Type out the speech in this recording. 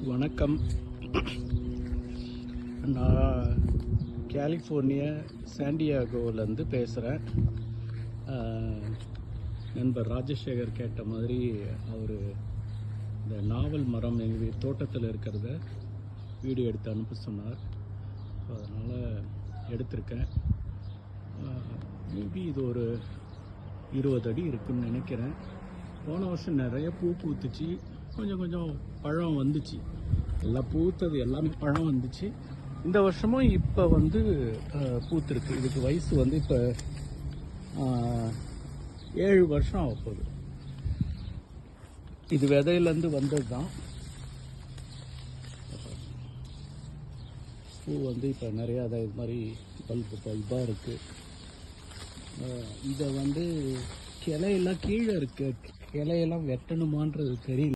வணக்கம். நான் கலிஃபோர்னியா சாண்டியாகோவிலேருந்து பேசுகிறேன். நண்பர் ராஜசேகர் கேட்ட மாதிரி அவர் இந்த நாவல் மரம் எங்கள் தோட்டத்தில் இருக்கிறத வீடியோ எடுத்து அனுப்ப சொன்னார். ஸோ அதனால் எடுத்திருக்கேன். மேபி இது ஒரு 20 அடி இருக்குன்னு நினைக்கிறேன். போன வருஷம் நிறைய பூ பூத்துச்சு, கொஞ்சம் கொஞ்சம் பழம் வந்துச்சு. எல்லாம் பூத்தது எல்லாமே பழம் வந்துச்சு. இந்த வருஷமும் இப்போ பூத்துருக்கு. இதுக்கு வயசு இப்போ 7 வருஷம் ஆக போகுது. இது விதையிலேருந்து வந்தது தான். பூ இப்போ நிறையா அதை இது மாதிரி பல்பாக இருக்குது. இதை கிளையெல்லாம் கீழே இருக்குது. கிளையெல்லாம் வெட்டணுமான்றது தெரியல.